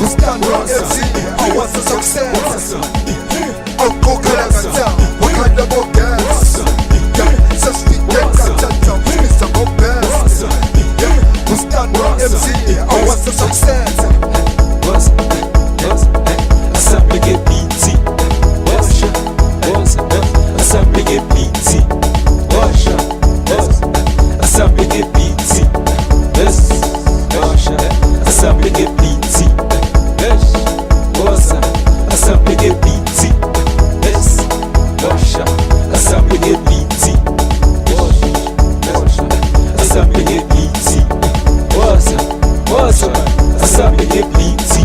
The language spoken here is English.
Standard MC, I want the success. Uncle Kalangata, what kind of a gas? So speak that Katata, Mr. Best. Standard MC, I want the success. Assemble get BT. Assemble get BT. Assemble get BT. Assemble get BT. Assemble get BT. Assemble get BT. Assemble get BT. Assemble get BT.